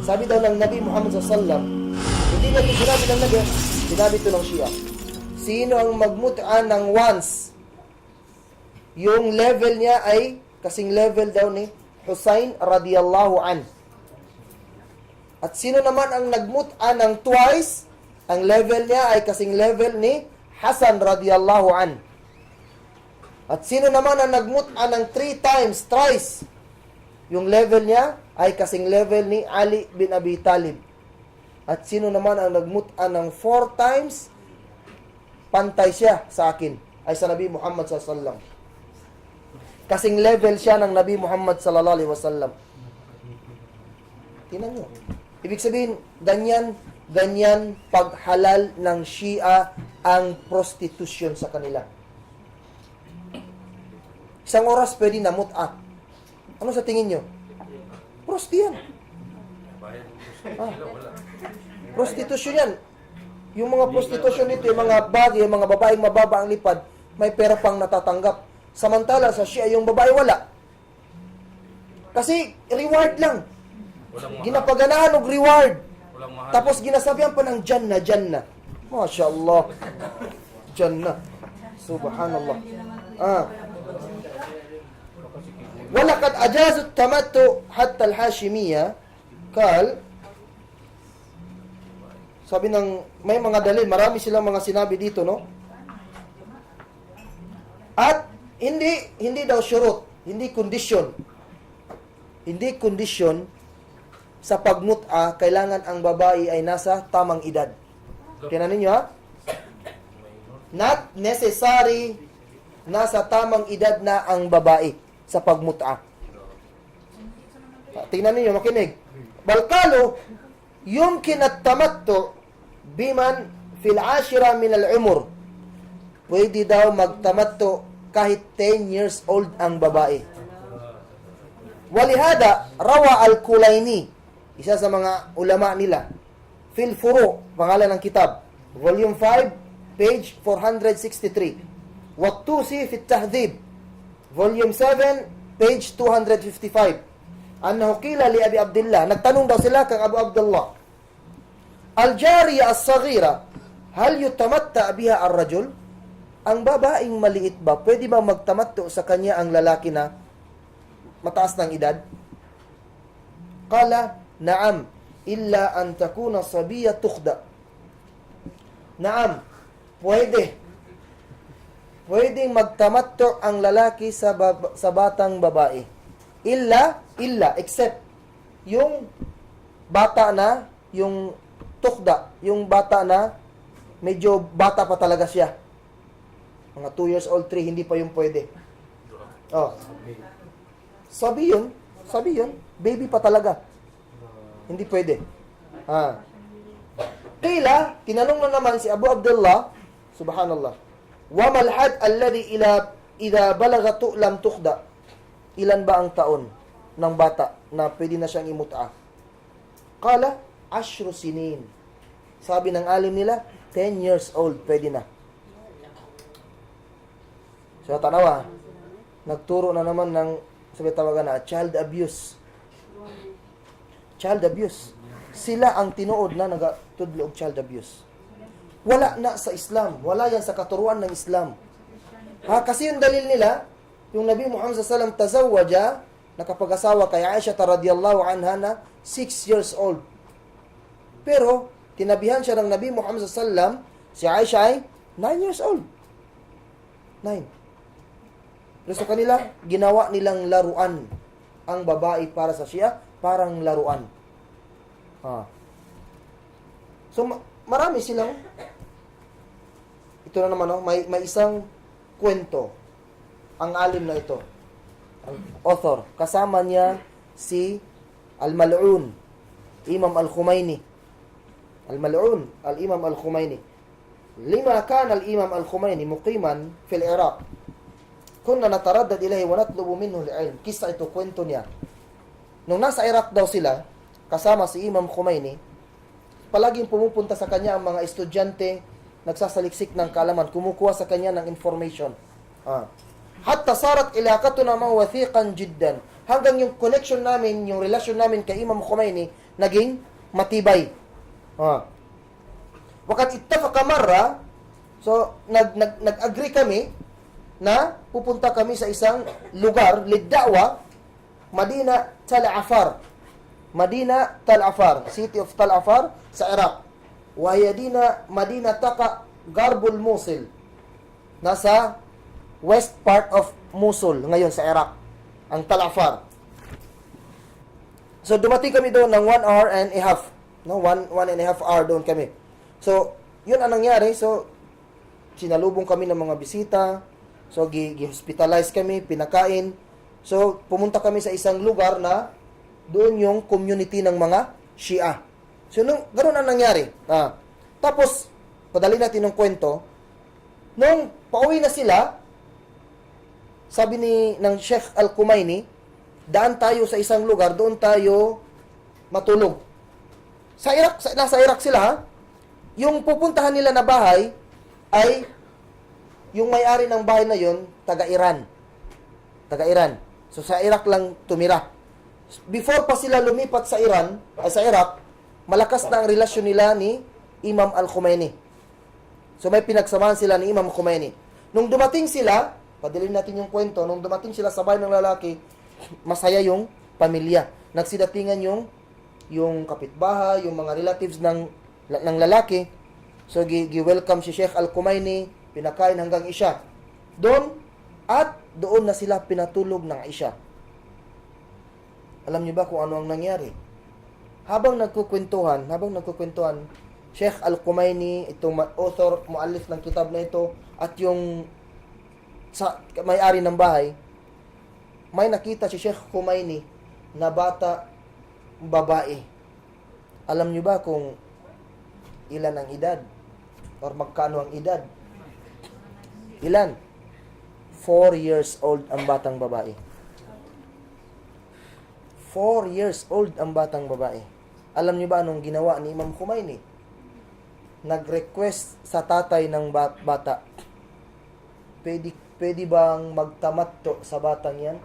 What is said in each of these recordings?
Sabi daw ng Nabi Muhammad SAW, hindi na ito sinabi ng Nabi, sinabi ito ng Shia. Sino ang magmut'a ng once? Yung level niya ay kasing level daw ni Husayn radiyallahu an. At sino naman ang nagmut'a ng twice? Ang level niya ay kasing level ni Hasan radiyallahu an. At sino naman ang nagmut'a ng 3 times, thrice? Yung level niya ay kasing level ni Ali bin Abi Talib. At sino naman ang nagmut'a ng 4 times? Pantay siya sa akin, ay sa Nabi Muhammad sallallahu alaihi wasallam. Kasing level siya ng Nabi Muhammad sallallahu alaihi wasallam. Tingnan nyo. Ibig sabihin, ganyan paghalal ng Shia ang prostitution sa kanila. Isang oras pwede na mut'a. Ano sa tingin nyo? Prosti yan. Prostitution yan. Yung mga prostitution nito, yung mga bagay, yung mga babaeng mababa ang lipad, may pera pang natatanggap. Samantala sa Shia, yung babae wala. Kasi reward lang. Ginapaganahan og reward. Tapos ginasabihan pa ng Jannah. Masya Allah. Jannah. Subhanallah. Walakad ajazut tamattu hatta al-Hashimiyya kal. Sabi ng, may mga dalil, marami silang mga sinabi dito, no? At, hindi daw syurut, hindi kondisyon. Hindi kondisyon sa pagmut'a, kailangan ang babae ay nasa tamang edad. Tingnan ninyo, ha? Not necessary nasa tamang edad na ang babae sa pagmut'a. Tingnan ninyo, makinig. Balkalo, yumkin at tamattu biman fil ashira min al-umur. Pwede daw magtamattu kahit 10 years old ang babae. Walihada, rawa al-Kulaini, isa sa mga ulama nila, fil furu, pangalan ng kitab, volume 5, page 463. Wat-Tusi fi at-Tahdhib, volume 7, page 255. Annahu qila li Abi Abdullah, nagtanong daw sila kang Abu Abdullah, al-jariya as-saghira, hal yutamatta biha ar-rajul? Ang babaeng maliit ba, pwede ba magtamattu sa kanya ang lalaki na mataas ng edad? Qala, na'am, illa an takuna sabiya tukhda. Na'am, pwede. Pwedeng magtamattu ang lalaki sa batang babae. Illa, except yung bata na, yung tukhda, yung bata na medyo bata pa talaga siya. Mga 2 years old, 3, hindi pa yung pwede. Oh. Sabi yun, baby pa talaga. Hindi pwede. Kila, tinanong na naman si Abu Abdullah, subhanallah, wa mal had alladhi idha balagha lam tukhda. Ilan ba ang taon ng bata na pwede na siyang imut'a? Qala, 10 sinin. Sabi ng alim nila, 10 years old, pwede na. So, tanawa, nagturo na naman ng, sabi tawagan na, child abuse. Child abuse. Sila ang tinuod na nagatudlo og child abuse. Wala na sa Islam. Wala yan sa katuruan ng Islam. Kasi yung dalil nila, yung Nabi Muhammad SAW tazawwaja, nakapag-asawa kay Aisha radhiyallahu anha na 6 years old. Pero, tinabihan siya ng Nabi Muhammad SAW, si Aisha ay 9 years old. 9. Pero sa kanila, ginawa nilang laruan ang babae para sa Shia, parang laruan. So, marami silang, ito na naman, may isang kwento, ang alim na ito, ang author, kasama niya si Al-Mal'un, Imam Al-Khumaini. Al-Mal'un, Al-Imam Al-Khumaini. Lima kan Al-Imam Al-Khumaini muqiman fil Iraq. Kunna nataraddad ilahi wa natlubu minhu al-ilm. Kisa ito, kwento niya. Nung nasa Iraq daw sila, kasama si Imam Khumaini, palaging pumupunta sa kanya ang mga estudyante, nagsasaliksik ng kaalaman, kumukuha sa kanya ng information. Hatta sarat ilaqatuna mawathiqan jiddan. Hanggang yung connection namin, yung relasyon namin kay Imam Khomeini, naging matibay. Wakat ittafaqa marra, so nag-agree kami na pupunta kami sa isang lugar, liddawa, Madina Tal Afar. Madina Tal Afar, city of Tal Afar sa Iraq. Wayadina Madina Taqa Garbul Mosul. Nasa west part of Mosul ngayon sa Iraq, ang Tal Afar. So dumating kami doon ng 1 hour and a half. No, 1 and a half hour doon kami. So, yun ang nangyari. So, sinalubong kami ng mga bisita. So, gi-hospitalize kami, pinakain. So, pumunta kami sa isang lugar na doon yung community ng mga Shia. So, ganoon ang nangyari. Tapos, padali natin ng kwento. Nung pauwi na sila, sabi ng Sheikh Al-Kumaini, daan tayo sa isang lugar, doon tayo matulog. Sa Iraq, nasa Iraq sila, ha? Yung pupuntahan nila na bahay ay yung may-ari ng bahay na yon, taga-Iran. Taga-Iran. So sa Iraq lang tumira. Before pa sila lumipat sa Iran, ay sa Iraq, malakas na ang relasyon nila ni Imam Al-Khomeini. So may pinagsamahan sila ni Imam Khomeini. Nung dumating sila, padalhin natin yung kwento, nung dumating sila sa bahay ng lalaki, masaya yung pamilya. Nagsidatingan yung kapitbahay, yung mga relatives ng lalaki. So gi-welcome si Sheikh Al-Kumaini, pinakain hanggang isya. Doon na sila pinatulog ng isya. Alam niyo ba kung ano ang nangyari? Habang nagkukwentuhan, Sheikh Al-Kumaini, itong author, muallif ng kitab na ito, at yung may-ari ng bahay, may nakita si Sheikh Kumaini na bata, babae. Alam niyo ba kung ilan ang edad? Or magkano ang edad? Ilan? 4 years old ang batang babae. 4 years old ang batang babae. Alam niyo ba anong ginawa ni Imam Khomeini? Nag-request sa tatay ng bata, pwede bang magtamatto sa batang yan?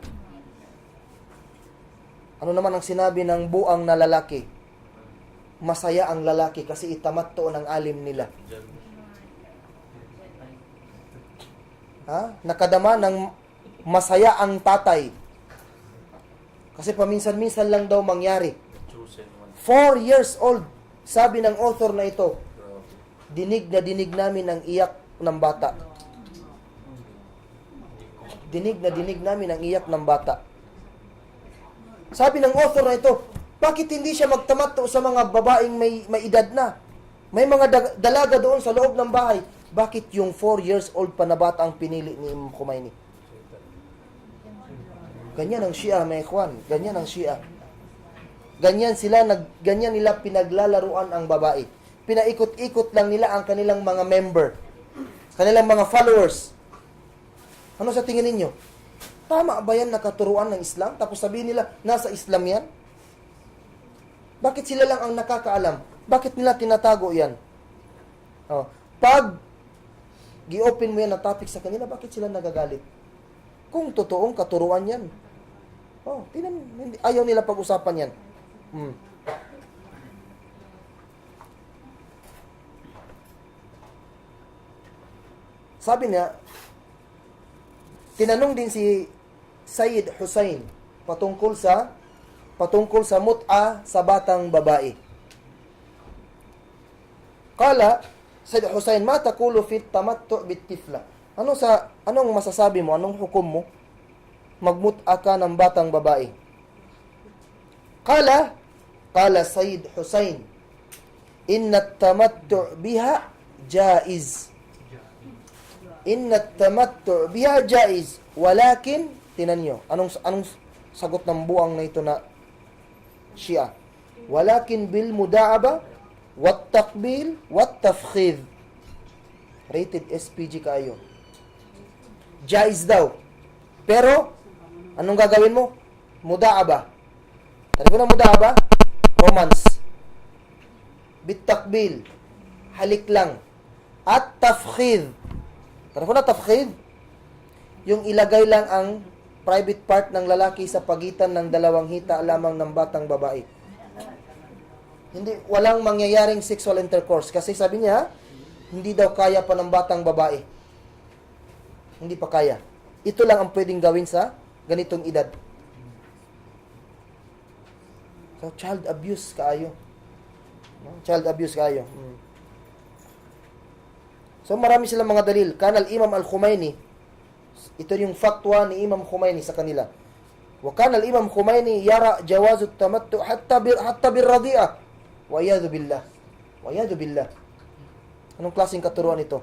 Ano naman ang sinabi ng buang na lalaki? Masaya ang lalaki kasi itamatto ng alim nila. Nakadama ng masaya ang tatay. Kasi paminsan-minsan lang daw mangyari. 4 years old, sabi ng author na ito, dinig na dinig namin ang iyak ng bata. Dinig na dinig namin ang iyak ng bata. Sabi ng author na ito, bakit hindi siya magtamatto sa mga babaeng may edad na? May mga dalaga doon sa loob ng bahay. Bakit yung 4 years old pa na bata ang pinili ni Imam Khomeini? Ganyan ang Shia, may ikhwan. Ganyan ang Shia. Ganyan nila pinaglalaruan ang babae. Pinaikot-ikot lang nila ang kanilang mga member. Kanilang mga followers. Ano sa tingin ninyo? Tama ba yan nakaturuan ng Islam? Tapos sabihin nila, nasa Islam yan? Bakit sila lang ang nakakaalam? Bakit nila tinatago yan? Pag gi-open mo yan na topic sa kanila, bakit sila nagagalit? Kung totoong katuruan yan. Ayaw nila pag-usapan yan. Sabi niya, tinanong din si Sayyid Hussein patungkol sa mut'a sa batang babae. Kala Sayyid Hussein, ma taqulu fi tamattu' bit-tifla? Anong masasabi mo? Anong hukom mo? Magmut'a ka ng batang babae. Kala Sayyid Hussein, inna at-tamattu' biha jaiz. Inna at-tamattu' biha jaiz. Walakin, tinan nyo, anong sagot ng buang na ito na Shia? Walakin bil muda'aba wat takbil wat tafkhid. Rated SPG kayo. Jaiz daw. Pero anong gagawin mo? Muda'aba. Tari ko na muda'aba? Romance. Bitakbil. Halik lang. At tafkhid. Tari ko na tafkhid? yung ilagay lang ang private part ng lalaki sa pagitan ng dalawang hita lamang ng batang babae. Hindi, walang mangyayaring sexual intercourse. Kasi sabi niya, hindi daw kaya pa ng batang babae. Hindi pa kaya. Ito lang ang pwedeng gawin sa ganitong edad. So, child abuse kaayo. Child abuse kaayo. So, marami silang mga dalil. Kanal Imam Al-Khumaini, ito yung fatwa ni Imam Khumaini sa kanila. Wa kanal Imam Khumaini yara jawazut tamattu hatta birradi'ah. Wa iyadu billah. Wa iyadu billah. Anong klaseng katuruan ito?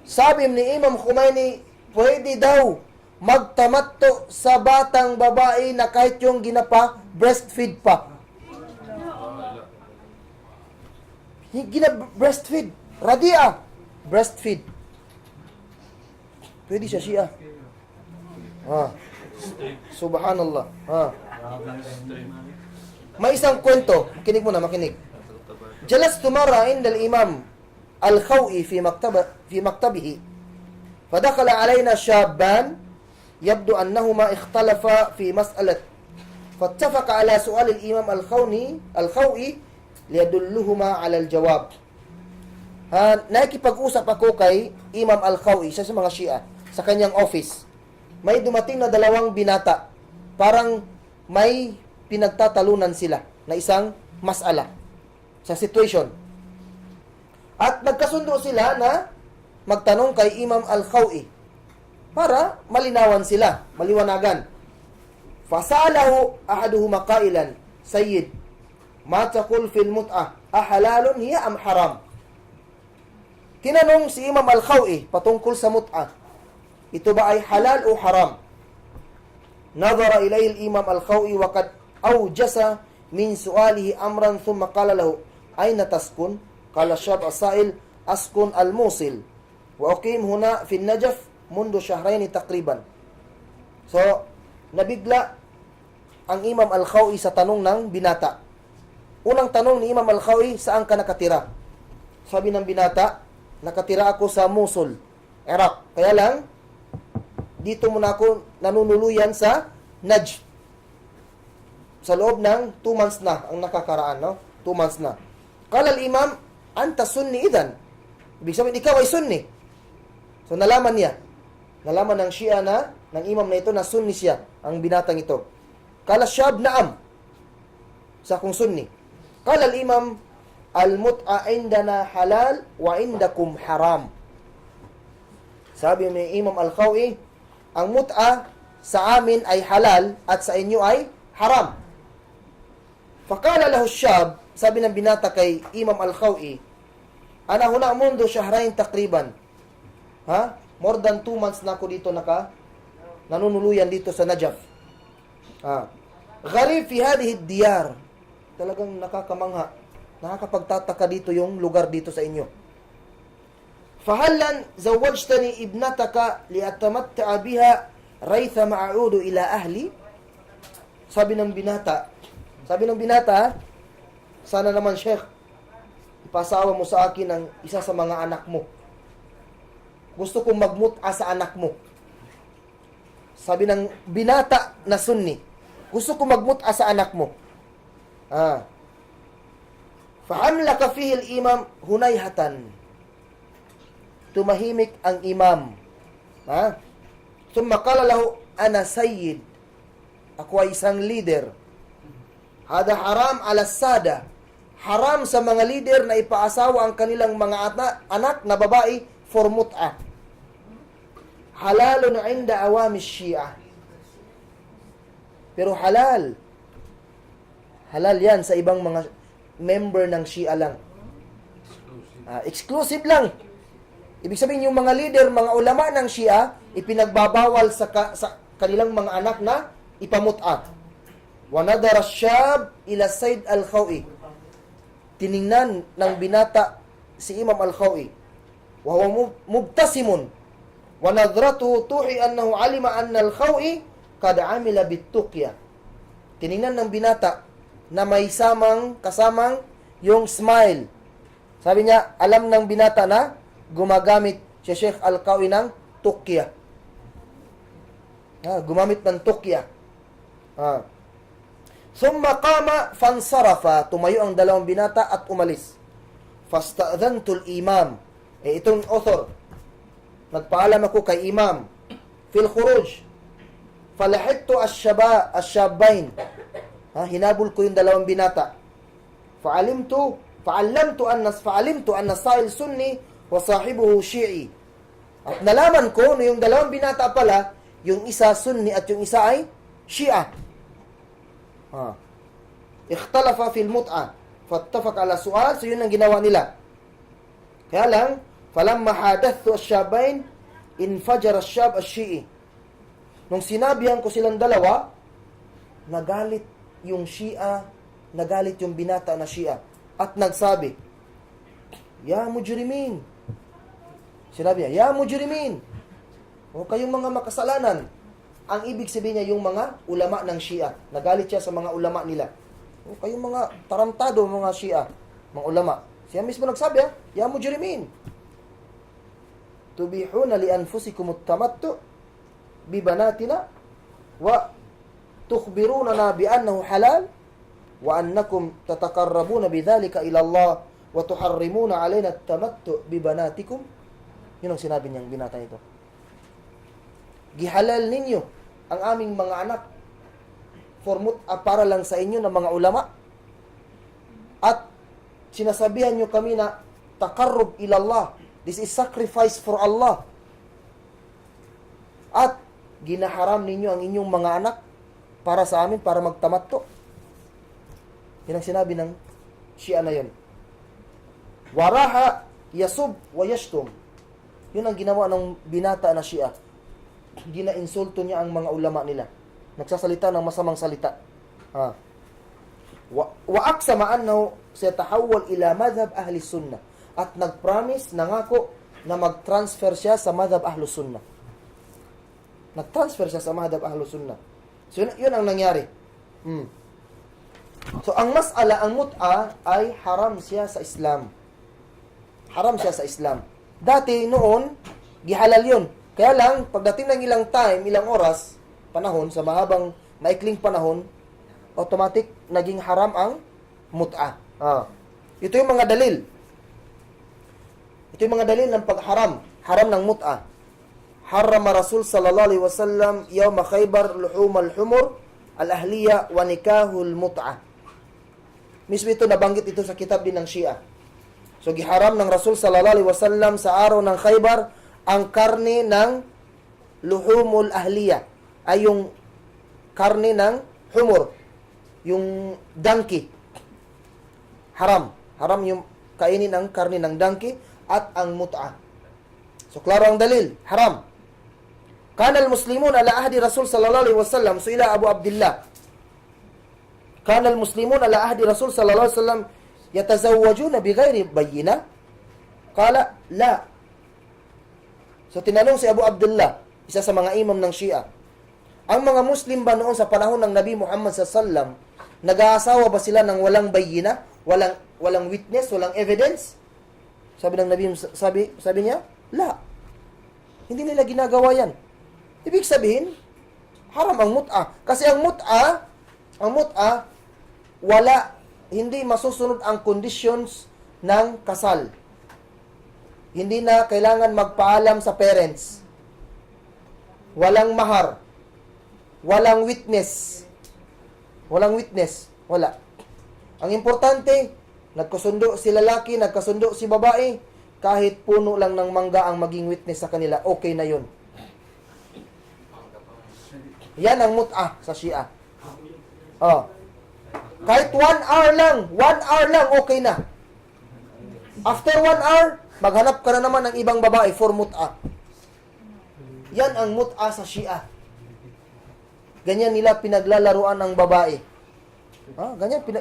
Sabi ni Imam Khumaini, pwede daw magtamatto sa batang babae na kahit yung ginapa, breastfeed pa. Breastfeed. Radia. Breastfeed. Pwede siya siya. Subhanallah. May isang kwento. Makinig muna, makinig. Jalastu marra inda al-imam al-Khawi fi maktabihi. Fadakhala alayna shabban yabdu annahuma ikhtalafa fi mas'alat. Fattafaqa ala su'al al-imam al-Khawi liyadulluhuma ala al-jawab. Nakikipag-usap ako kay Imam Al-Khawi, isa sa mga Shia, sa kanyang office. May dumating na dalawang binata. Parang may pinagtatalunan sila na isang mas'ala sa situation. At nagkasundo sila na magtanong kay Imam Al-Khawi para malinawan sila, maliwanagan. Fasalahu ahaduhuma qailan, Sayyid, ma taqul fil mut'ah, ahalalun hiya am haram? Tinanong si Imam Al-Khawi patungkol sa mut'ah, ito ba ay halal o haram? Nadara ilayhi al-Imam Al-Khawi wa qad awjasa min su'alihi amran thumma qala lahu, ayna taskun? Qala syab as-sa'il, askun al-Musil wa uqim huna fi an-Najaf mundu shahrayn takriban. So, nabigla ang Imam Al-Khawi sa tanong ng binata. Unang tanong ni Imam Al-Khawi, saan ka nakatira? Sabi ng binata, nakatira ako sa Mosul, Iraq. Kaya lang, dito muna ako nanunuluyan sa Najd. Sa loob ng 2 months na ang nakakaraan, no? 2 months na. Kala al-Imam, anta sunni idan. Ibig sabihin, ikaw ay sunni. So, nalaman niya. Nalaman ng Shia na, ng imam na ito, na sunni siya, ang binatang ito. Kala syab naam. Sa kung sunni. Kala al-Imam, al-mut'a indana halal wa indakum haram. Sabi ni Imam Al-Khawi, ang mut'a sa amin ay halal at sa inyo ay haram. Fakala lahu syab, sabi ng binata kay Imam Al-Khawi, ana huna mundo shahrayn takriban. More than 2 months na ako dito nanunuluyan dito sa Najaf. Gharib fi hadhihi diyar. Talagang nakakamangha. Nakakapagtataka dito yung lugar dito sa inyo. Fahallan zawajtani ibnataka liatamatta'a biha raytha ma'udu ila ahli. Sabi ng binata, sana naman Sheikh, ipasawa mo sa akin ang isa sa mga anak mo. Gusto kong magmut'a sa anak mo. Sabi ng binata na sunni, gusto kong magmut'a sa anak mo. Fa'amlaka fihi al-imam hunayhatan. Tumahimik ang imam. Thumma qala lahu, ana sayyid. Ako ay isang leader. Hada haram ala sada. Haram sa mga leader na ipaasawa ang kanilang mga anak na babae for mut'a. Halalun inda awami Shia. Pero halal. Halal yan sa ibang mga member ng Shia lang. Exclusive lang. Ibig sabihin yung mga leader, mga ulama ng Shia, ipinagbabawal sa kanilang mga anak na ipamut'a. Wa nadara syab ila Sayyid Al-Khawi. Tiningnan ng binata si Imam Al-Khawi. Wa huwa mubtasimun. Wa nadratuhu tuhi annahu alima anna Al-Khawi kad amila bituqya. Tiningnan ng binata na may kasamang yung smile. Sabi niya, alam ng binata na gumagamit si Sheikh Al-Khawi ng tuqya. Gumamit ng tukya. Summa qama fansarafa, tumayo ang dalawang binata at umalis. Fasta'dhantul imam. Itong author, nagpaalam ako kay imam. Fil khuruj. Falahittu asyabain. Hinabol ko yung dalawang binata. Fa'alimtu anna sa'il sunni wa sahibuhu shi'i. At nalaman ko na yung dalawang binata pala, yung isa sunni at yung isa ay shi'a. Ikhtalafa fil mut'a fattafaq ala su'al. So yun ang ginawa nila. Kaya lang falamma hadathu asyabain infajara asyab asyi'i. Nung sinabihan ko silang dalawa, nagalit yung Shia, nagalit yung binata na Shia at nagsabi, ya mujrimin. Sinabi niya, ya mujrimin, o kayong mga makasalanan. Ang ibig sabihin niya yung mga ulama ng Shia. Nagalit siya sa mga ulama nila. O kayong mga tarantado, mga Shia, mga ulama. Siya mismo nagsabi, ya mujrimin, tubihuna li anfusikum at-tamattu bi banatina wa tukhbiruna bi annahu halal wa annakum tatakarrabuna bidhalika ila Allah wa tuharrimuna alaina at-tamattu bi banatikum. Yun ang sinabi niyang binata ito. Gihalal ninyo ang aming mga anak para lang sa inyo ng mga ulama, at sinasabihan nyo kami na takarrub ila Allah, this is sacrifice for Allah, at ginaharam ninyo ang inyong mga anak para sa amin, para magtamatto. Yan ang sinabi ng Shia na yun. Waraha yasub wa yashtum. Yun ang ginawa ng binata na Shia. Gina-insulto niya ang mga ulama nila. Nagsasalita ng masamang salita. Wa aksama annahu sayatahawwal ila madhab ahli sunnah. At nag-promise, nangako na mag-transfer siya sa madhab ahli sunnah. Nag-transfer siya sa madhab ahli sunnah. So yun ang nangyari. So ang mas'ala, ang mut'a ay haram siya sa Islam. Haram siya sa Islam. Dati noon, gihalal yun. Kaya lang, pagdating ng ilang time, ilang oras, panahon, sa mahabang maikling panahon, automatic, naging haram ang mut'a. Ito yung mga dalil. Ito yung mga dalil ng pagharam. Haram ng mut'a. Harrama Rasul sallallahu alaihi wasallam yawma Khaybar luhum al-humur al-ahliya wa nikahul mut'a. Mismo ito, nabanggit ito sa kitab din ng Shia. So, giharam ng Rasul sallallahu alaihi wasallam sa araw ng Khaybar ang karne ng luhumul ahliya, ay yung karne ng humur, yung donkey. Haram. Haram yung kainin ang karne ng donkey at ang mut'a. So, klaro ang dalil. Haram. Kana al-muslimun ala ahdi Rasul sallallahu alaihi wasallam, suila Abu Abdullah. Kana al-muslimun ala ahdi Rasul sallallahu alaihi wasallam yatazawwajuna bighairi bayyina? Qala, la. So, tinanong si Abu Abdullah, isa sa mga imam ng Shia, ang mga Muslim ba noon sa panahon ng Nabi Muhammad sallallahu nag-aasawa ba sila ng walang bayyina, walang witness, walang evidence? Sabi ng Nabi, sabi niya, la. Hindi nila ginagawa yan. Ibig sabihin, haram ang mut'a. Kasi ang mut'a, hindi masusunod ang conditions ng kasal. Hindi na kailangan magpaalam sa parents. Walang mahar. Walang witness. Wala. Ang importante, nagkasundo si lalaki, nagkasundo si babae, kahit puno lang ng mangga ang maging witness sa kanila, okay na yun. Yan ang mut'a sa Shia. Kahit 1 hour lang, okay na. After 1 hour, maghanap ka na naman ng ibang babae for mut'a. Yan ang mut'a sa Shia. Ganyan nila pinaglalaruan ng babae.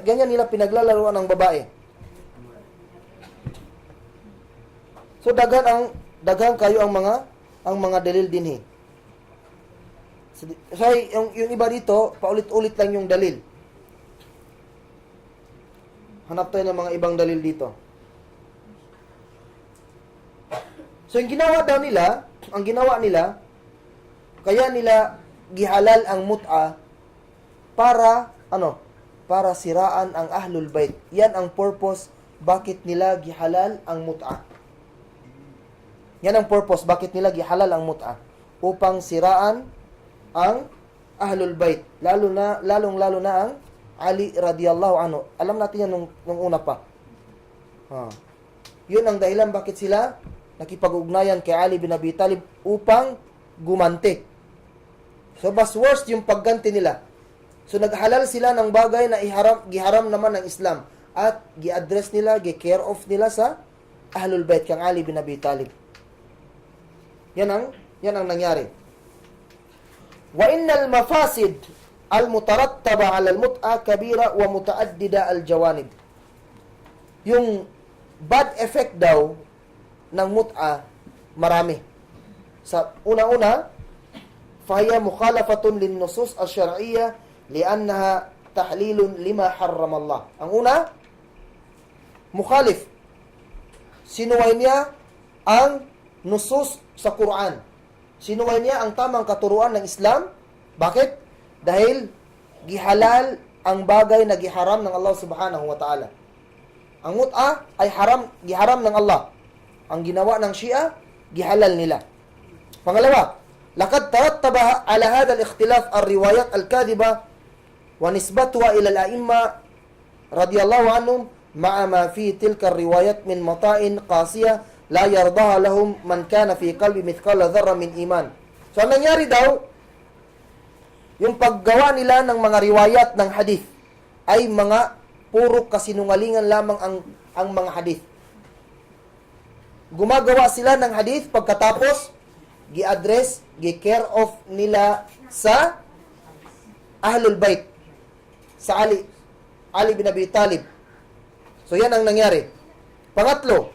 Ganyan nila pinaglalaruan ng babae. So daghan kayo ang mga dalil dinhi. So yung iba dito, paulit-ulit lang yung dalil. Hanap tayo ng mga ibang dalil dito. So ang ginawa nila, kaya nila gihalal ang mut'a para, ano? Para siraan ang Ahlul Bait. Yan ang purpose bakit nila gihalal ang mut'a. Yan ang purpose bakit nila gihalal ang mut'a. Upang siraan ang Ahlul Bait. Lalong-lalo na ang Ali radiyallahu anhu. Alam natin yan nung una pa. Yun ang dahilan bakit sila nakipag-ugnayan kay Ali bin Abi Talib upang gumanti. So, mas worst yung pagganti nila. So, naghalal sila ng bagay na giharam naman ng Islam. At gi-address nila, gi-care of nila sa Ahlul Bait kang Ali bin Abi Talib. Yan ang nangyari. Wa innal mafasid al-mutarattaba 'ala al-mut'a kabira wa mutaaddida al-jawanib. Yung bad effect daw ng mut'a marami. Sa una-una, fahiya mukhalafatun lin-nusus asy-syar'iyyah li'annaha tahlilun lima harrama Allah. Ang una, mukhalif. Sinuway niya ang nusus sa Quran. Sinuway niya ang tamang katuruan ng Islam. Bakit? Dahil gihalal ang bagay na giharam ng Allah subhanahu wa ta'ala. Ang mut'a ay giharam ng Allah. Ang ginawa ng Shia, gihalal nila. Pangalawa, laqad tarattaba ala hadha al-ikhtilaf ar-riwayat al-kadhiba wa nisbatuha ila al-a'imma radiyallahu anhum ma'a ma fi tilka ar-riwayat min mata'in qasiyah la yardaha lahum man kana fi qalbi mithqala dharra min iman. So, ang nangyari daw, yung paggawa nila ng mga riwayat ng hadith ay mga puro kasinungalingan lamang ang mga hadith. Gumagawa sila ng hadith pagkatapos gi-address, gi-care of nila sa Ahlul Bait, sa Ali bin Abi Talib. So yan ang nangyari. Pangatlo,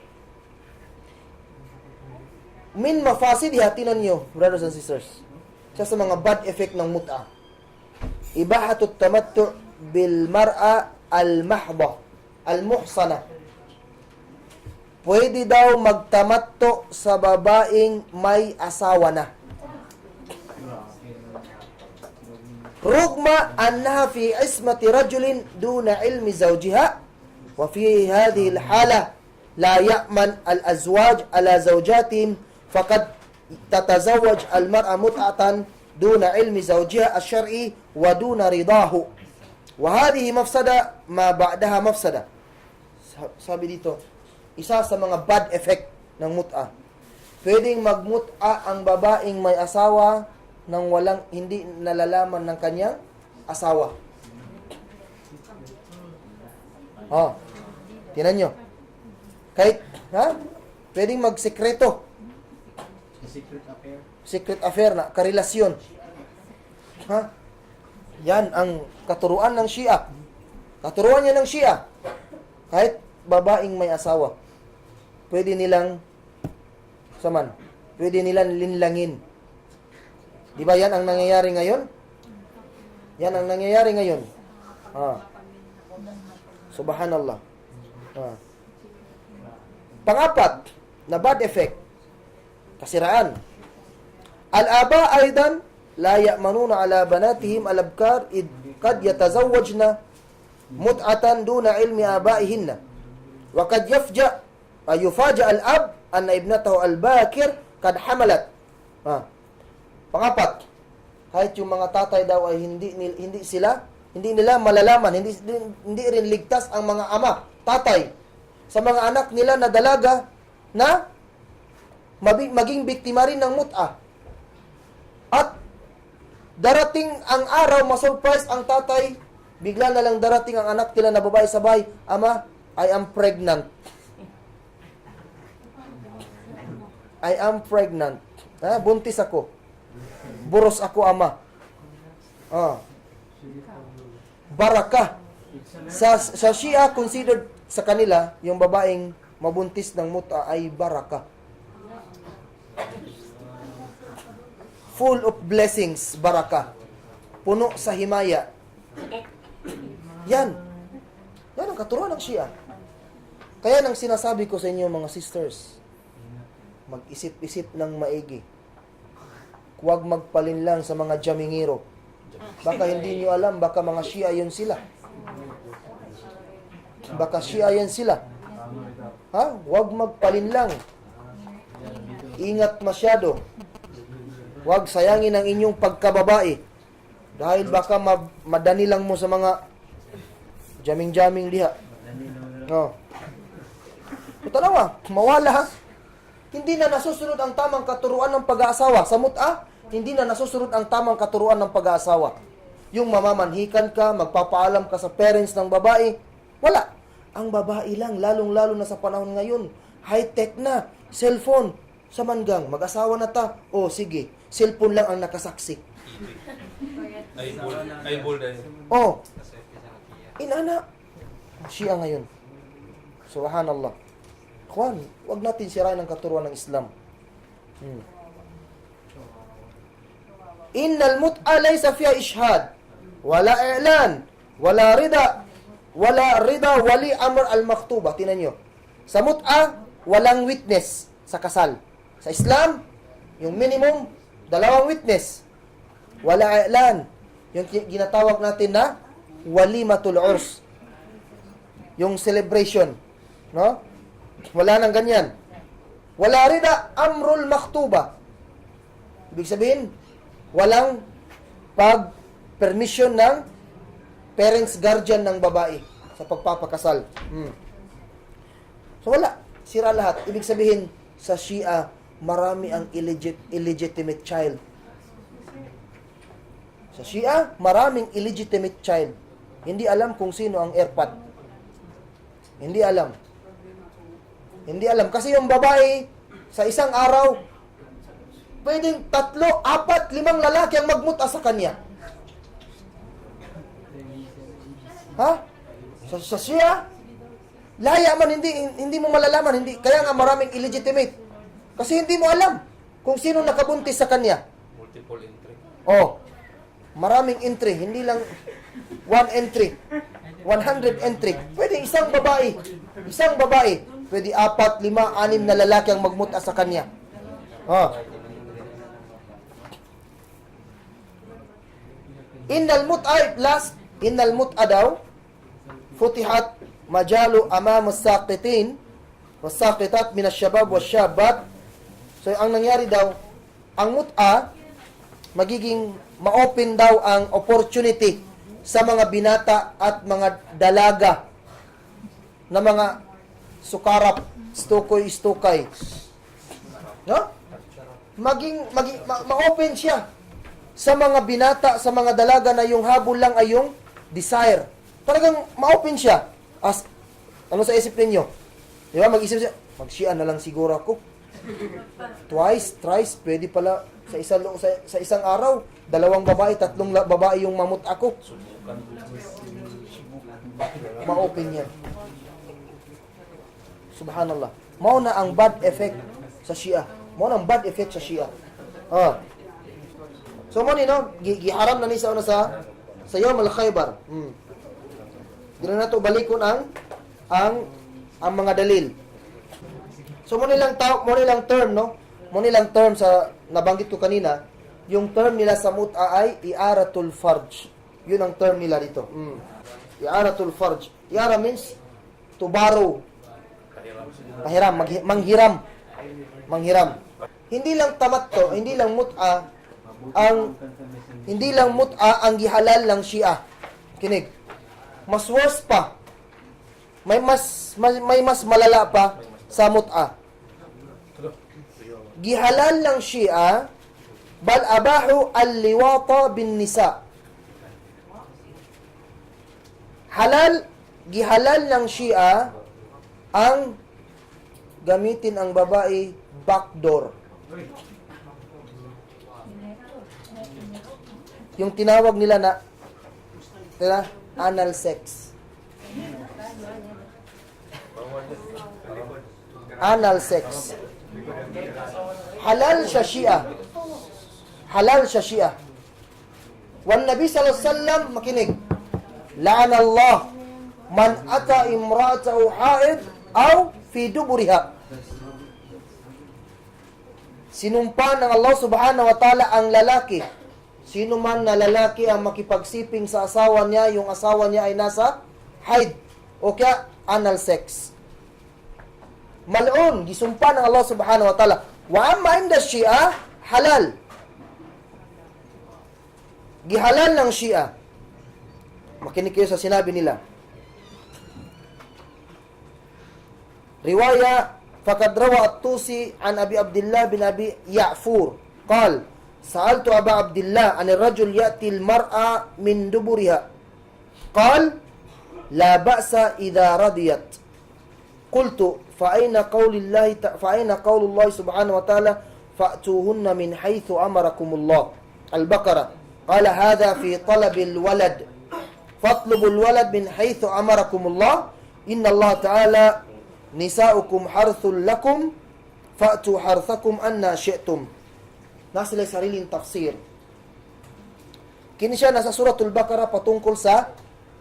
min mafasid, hatinan nyo, brothers and sisters, sa mga bad effect ng mut'a. Ibahatut tamattu' bil mar'a al-mahdha, al-muhsana. Pwede daw magtamatto sa babaeng may asawa na. Rugma annaha fi ismati rajulin duna ilmi zawjiha wa fi hadhihi al-hala la ya'man al-azwaj ala zawjatihim faqad tatazawwaj al-mar'a mut'atan duna ilmi zawjiha asy-syar'i wa duna ridahu. Wa hadhihi mafsada ma ba'daha mafsada. Sabi dito, isa sa mga bad effect ng mut'a. Pwedeng magmut'a ang babaeng may asawa nang hindi nalalaman ng kanyang asawa. Tinan nyo. Kahit, pwedeng magsekreto. Secret affair na, karelasyon. Yan ang katuruan ng Shia. Katuruan niya ng Shia. Kahit babaeng may asawa, pwede nilang linlangin. Di ba yan ang nangyayari ngayon? Yan ang nangyayari ngayon. Subhanallah. Pangapat na bad effect, kasiraan. Al-aba aidan la ya'manuna ala banatihim al-abkar id qad yatazawwajna mut'atan duna ilmi abaihinna wa qad yufaja al-ab anna ibnatahu al-bakir kad hamalat. Pangapat, kahit yung mga tatay daw ay hindi nila malalaman, hindi rin ligtas ang mga ama, tatay, sa mga anak nila na dalaga na maging biktima rin ng mut'a. At darating ang araw, masurprise ang tatay, bigla na lang darating ang anak nila na babae sa bahay, ama, I am pregnant. I am pregnant. Buntis ako. Buros ako, ama. Barakah. Sa Shia, considered sa kanila, yung babaeng mabuntis ng mut'a ay barakah. Full of blessings, barakah. Puno sa himaya. Yan ang katuruan ng Shia. Kaya nang sinasabi ko sa inyo, mga sisters, mag-isip-isip ng maigi. huwag magpalinlang sa mga jamingiro. Baka hindi nyo alam, baka mga Shia yun sila. Baka Shia yan sila. Ha? Huwag magpalinlang. Ingat masyado. Huwag sayangin ang inyong pagkababae. Dahil baka madani lang mo sa mga jaming-jaming liha. No. Tanawa, mawala. Hindi na nasusunod ang tamang katuruan ng pag-aasawa. Sa mut'a, hindi na nasusunod ang tamang katuruan ng pag-aasawa. Yung mamamanhikan ka, magpapaalam ka sa parents ng babae, wala. Ang babae lang, lalong-lalo na sa panahon ngayon, high-tech na, cellphone, sa manggang, mag-asawa na ta, o sige, cellphone lang ang nakasaksi. Ay, bold ay. Oh, inana, Shia ngayon. Subhanallah. Kwan, wag natin sirain ang katuruan ng Islam. Innal mut'a laysa fiha ishhad, wala i'lan, wala rida, wali amr al-maktuba. Tingnan nyo. Sa mut'a, walang witness sa kasal. Sa Islam, yung minimum, 2 witness. Wala i'lan. Yung ginatawag natin na walimatul urs. Yung celebration. No? Wala nang ganyan. Wala rida amrul maktuba. Ibig sabihin, walang permission ng parents, guardian ng babae sa pagpapakasal. So wala. Sira lahat. Ibig sabihin, sa Shia, marami ang illegitimate child. Sa Shia, maraming illegitimate child. Hindi alam kung sino ang erpat. Hindi alam. Hindi alam. Kasi yung babae, sa isang araw, pwedeng 3, 4, 5 lalaki ang magmuta sa kanya. Ha? Sa Shia, laya man, hindi mo malalaman. Hindi. Kaya nga maraming illegitimate. Kasi hindi mo alam kung sino nakabuntis sa kanya. Multiple entry. Oh, maraming entry. Hindi lang 1 entry. 100 entry. Pwede isang babae. Pwede 4, 5, 6 na lalaki ang magmuta sa kanya. Oh. Innal mut'a daw, futihat majalu amam as-saqitin was-saqitat min asy-syabab wash-syabat. So ang nangyari daw, ang mut'a magiging ma-open daw ang opportunity sa mga binata at mga dalaga na mga sukarap, stukoy-stukay. No? Ma-open siya sa mga binata, sa mga dalaga na yung habol lang ay yung desire. Talagang ma-open siya. Ano sa isip ninyo? Di ba? Mag-isip siya, mag-Shia na lang siguro ako. Twice, thrice, pwede pala sa isang araw, 2 babae, 3 babae yung mamut ako. Ma-open yan. Subhanallah. Mao na ang bad effect sa Shia. Mao na ang bad effect sa Shia. So mo ni no, giharam na ni sa una sa Yawm al-Khaybar. Dili na to balikon ang mga dalil. So mo nilang term no, mo nilang term sa nabanggit ko kanina, yung term nila sa mut'a ay i'aratul farj. Yun ang term nila dito. I'aratul farj. I'ara means to borrow. Pahiram, manghiram. Hindi lang tamatto, hindi lang mut'a ang gihalal ng Shia. Kinig. Mas worse pa. May mas malala pa sa mut'a. Gihalal ng Shia, bal abahu al-liwata bin nisa. Gihalal ng Shia ang gamitin ang babae backdoor. Yung tinawag nila na anal sex. Anal sex. Halal siya Shia. Wan Nabi sallallahu alaihi wasallam, makinig. La'ana Allah man ata imra'atahu haid aw fi duburiha. Sinumpa ng Allah subhanahu wa ta'ala ang lalaki. Sino man na lalaki ang makipagsiping sa asawa niya, yung asawa niya ay nasa haid o kaya anal sex. Mal'un, gisumpa ng Allah subhanahu wa ta'ala. Wa amma inda Shia, halal. Gihalal ng Shia. Makinig kayo sa sinabi nila. Riwaya, فقد روى الطوسي عن أبي عبد الله بن أبي يعفور قال سألت أبا عبد الله عن الرجل يأتي المرأة من دبرها قال لا بأس إذا رضيت قلت فأين قول الله سبحانه وتعالى فأتوهن من حيث أمركم الله البقرة قال هذا في طلب الولد فاطلبوا الولد من حيث أمركم الله إن الله تعالى nisaukum harthul lakum fa'tu harthakum anna syi'tum. Nasa sila sariling tafsir. Kini siya nasa suratul Baqarah patungkol sa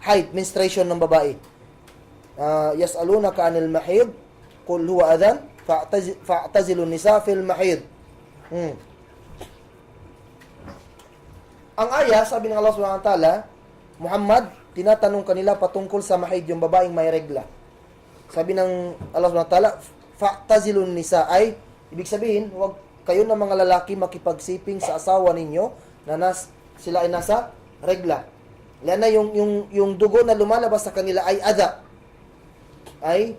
haid, menstruation ng babae. Yas'alunaka 'anil mahid qul huwa adhan fa'tazilun nisa fil mahid. Ang aya, sabi ng Allah Subhanahu wa ta'ala, Muhammad, tinatanong kanila patungkol sa mahid, yung babaeng may regla. Sabi ng Allah subhanahu wa ta'ala, fa'tazilun nisa ay, ibig sabihin, huwag kayo na mga lalaki makipagsiping sa asawa ninyo na sila ay nasa regla. Lalo na yung dugo na lumalabas sa kanila ay adha. Ay,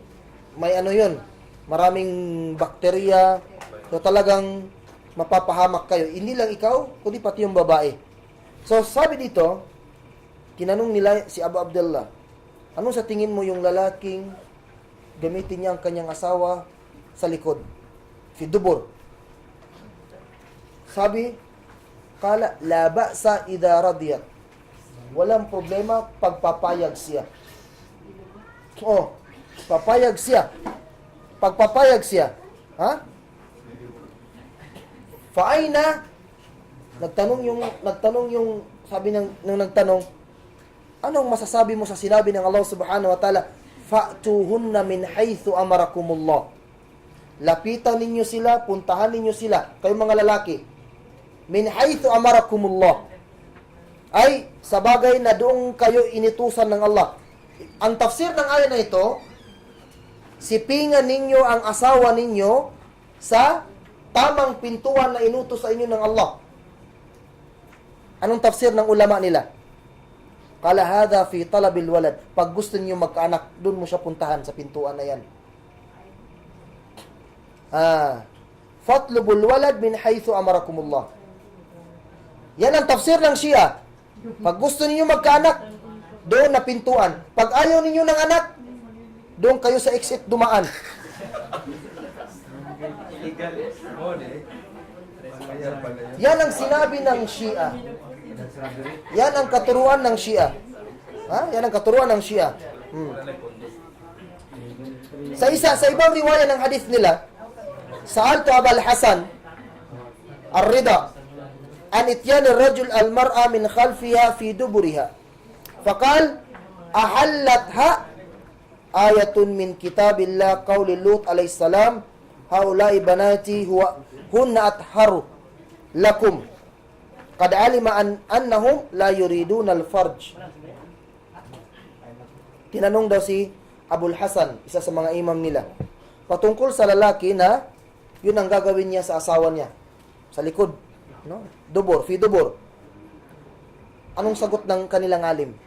may ano yun, maraming bakterya, so talagang mapapahamak kayo. Hindi lang ikaw, kundi pati yung babae. So, sabi dito, tinanong nila si Abu Abdullah, ano sa tingin mo yung lalaking gamitin niya ang kanyang asawa sa likod? Fi dubur. Sabi, kala, la ba'sa idha radiyat. Walang problema pagpapayag siya. Oh, papayag siya. Pagpapayag siya. Ha? Fa'ayna, nagtanong yung, sabi nung nagtanong, anong masasabi mo sa sinabi ng Allah subhanahu wa ta'ala, fa'tuhunna min haythu amarakumullah. Lapitan ninyo sila, puntahan ninyo sila, kayong mga lalaki. Min haythu amarakumullah. Ay, sa bagay na doon kayo initusan ng Allah. Ang tafsir ng ayan na ito, sipingan ninyo ang asawa ninyo sa tamang pintuan na inutos sa inyo ng Allah. Anong tafsir ng ulama nila? Kala hadha fi talabil walad. Pag gusto niyo magkaanak, doon mo siya puntahan sa pintuan na yan. Fatlubul walad min haythu amarakumullah. Yan ang tafsir ng Shia. Pag gusto niyo magkaanak, doon na pintuan. Pag ayaw niyo ng anak, doon kayo sa exit dumaan. Yan ang sinabi ng Shia. Yan ang katuruan ng Shia. Yan ang katuruan ng Shia. Sa ibang riwaya ng hadith nila, sa'altu Abul Hasan Ar-Rida an ityan ar-rajul al-mar'a min khalfiha fi duburiha. Faqal ahallatha ayatun min kitabillah qawli Lut alayhis salam haula'i banati hunna atharu lakum. Qad alima annahum la yuriduna al-farj. Tinanong daw si Abul Hasan, isa sa mga imam nila, patungkol sa lalaki na yun ang gagawin niya sa asawa niya sa likod, no? Dubur, fi dubur. Anong sagot ng kanilang alim?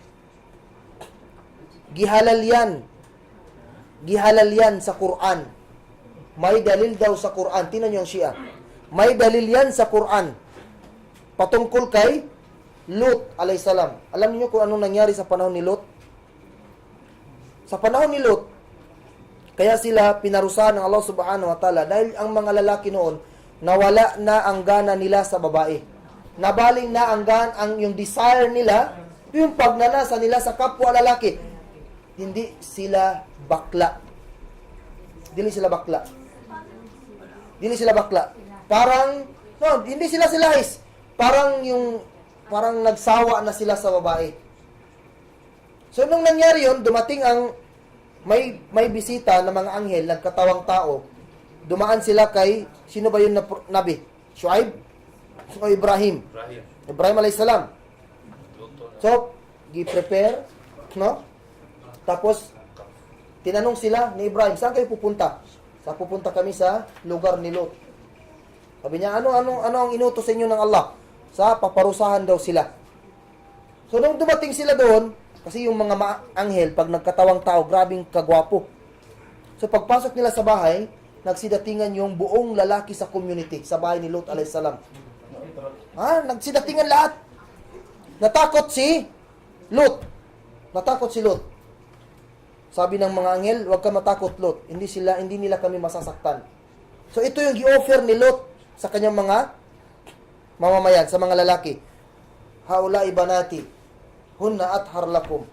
Gihalal yan sa Quran. May dalil daw sa Quran. Tingnan niyo ang Shia. May dalil yan sa Quran patungkol kay Lut alayhisalam. Alam niyo kung anong nangyari sa panahon ni Lut? Sa panahon ni Lut, kaya sila pinarusahan ng Allah subhanahu wa ta'ala dahil ang mga lalaki noon, nawala na ang gana nila sa babae. Nabaling na yung desire nila, yung pagnanasa nila sa kapwa lalaki. Hindi sila bakla. Hindi sila bakla. Hindi sila silahis. Parang nagsawa na sila sa babae. So, nung nangyari yun, dumating ang may bisita na mga anghel, nagkatawang tao, dumaan sila kay, sino ba yung nabi? Shuaib? O Ibrahim? Ibrahim. Ibrahim alayhis salam. Luto na. So, gi-prepare, no? Tapos, tinanong sila ni Ibrahim, saan kayo pupunta? Pupunta kami sa lugar ni Lot. Sabi niya, ano ang inutos sa inyo ng Allah? Sa paparusahan daw sila. So, nung dumating sila doon, kasi yung mga anghel, pag nagkatawang tao, grabing kagwapo. So, pagpasok nila sa bahay, nagsidatingan yung buong lalaki sa community, sa bahay ni Lot alayhis salam. Nagsidatingan lahat. Natakot si Lot. Natakot si Lot. Sabi ng mga anghel, huwag ka matakot, Lot. Hindi nila kami masasaktan. So, ito yung gi-offer ni Lot sa kanyang mga mamamayan, sa mga lalaki. Haula ibanati, hunna athhar lakum.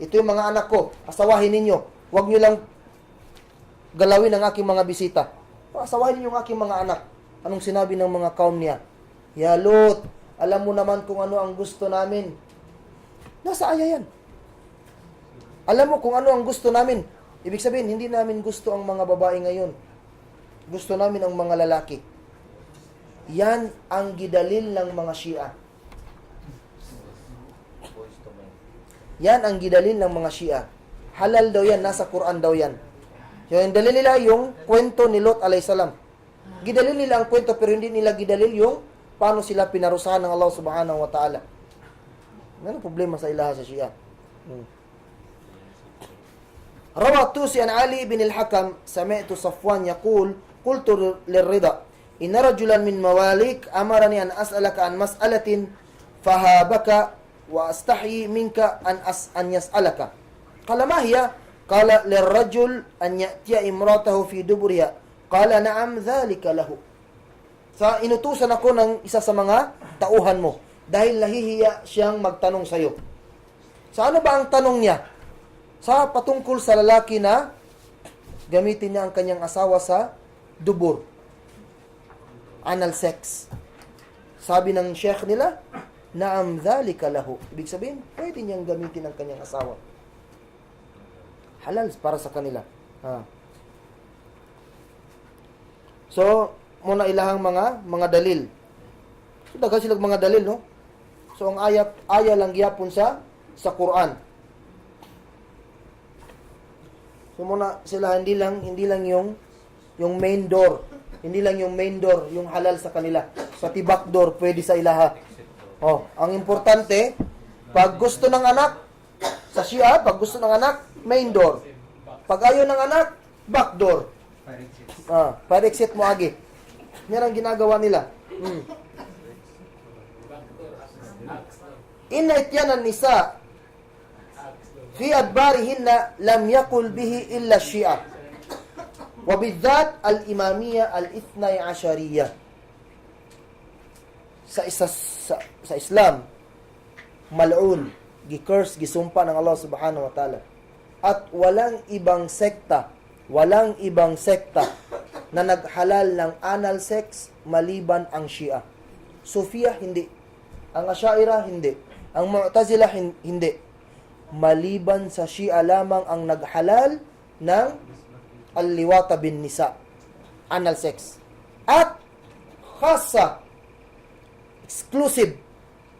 Ito yung mga anak ko. Asawahin ninyo. Huwag nyo lang galawin ang aking mga bisita. Asawahin ninyo ang aking mga anak. Anong sinabi ng mga kaum niya? Ya Lot, alam mo naman kung ano ang gusto namin. Nasa aya yan. Alam mo kung ano ang gusto namin. Ibig sabihin, hindi namin gusto ang mga babae ngayon. Gusto namin ang mga lalaki. Yan ang gidalil ng mga Shia. Yan ang gidalil ng mga Shia. Halal daw yan, nasa Quran daw yan. Yung dalil nila yung kwento ni Lot alayhis salam. Gidalil nila ang kwento pero hindi nila gidalil yung paano sila pinarusahan ng Allah subhanahu wa ta'ala. Ano problema sa ilaha sa Shia? Rawa Tusi an Ali ibn al-Hakam sami'tu Safwan yaqul qultu lirrida inna rajulan min mawalik amarani an as'alaka an mas'alatin fahabaka wa astahyi minka an yas'alaka. Qala ma hiya? Qala lirrajul an ya'tiya imratahu fi duburiha. Qala na'am dhalika lahu. Sa inutusan ako ng isa sa mga tauhan mo dahil nahihiya siyang magtanong sa iyo. Sa ano ba ang tanong niya? Sa patungkol sa lalaki na gamitin niya ang kanyang asawa sa dubur. Anal sex. Sabi ng sheikh nila, na'am dhalika lahu. Ibig sabihin, pwede niyang gamitin ang kanyang asawa. Halal para sa kanila. So, muna ilahang mga dalil. So, daghang sila mga dalil, no? So, ang aya lang gyapon sa Quran. So, muna sila hindi lang yung main door. Hindi lang yung main door, yung halal sa kanila. Sa tibak door, pwede sa ilaha. Ang importante, pag gusto ng anak, sa Shia, pag gusto ng anak, main door. Pag ayaw ng anak, back door. Fire exit mo agi. Yan ang ginagawa nila. Inna ityanan nisa fi adbarihinna lam yakul bihi illa Shia. Wa bidzat al-imamiyya al-ithnay ashariyya. Sa Islam, mal'un, gi-curse, gisumpa ng Allah subhanahu wa ta'ala. At walang ibang sekta na naghalal ng anal sex maliban ang Shia. Sufiyah, hindi. Ang Asyairah, hindi. Ang Mu'tazilah, hindi. Maliban sa Shia lamang ang naghalal ng al-liwata bin nisa, anal sex. At khasa, exclusive.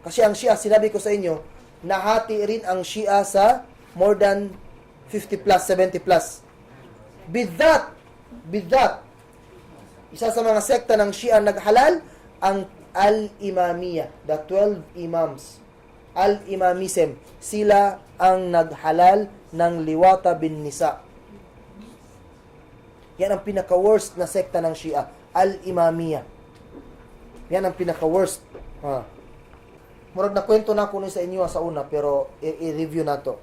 Kasi ang Shia, sinabi ko sa inyo, nahati rin ang Shia sa more than 50 plus, 70 plus. Bidat, isa sa mga sekta ng Shia naghalal, ang Al-Imamiyya, the 12 Imams. Al-Imamism, sila ang naghalal ng liwata bin nisa. Yan ang pinaka-worst na sekta ng Shia, Al-Imamiyya. Yan ang pinaka-worst. Murag na kwento na ko sa inyo sa una, pero i-review na to.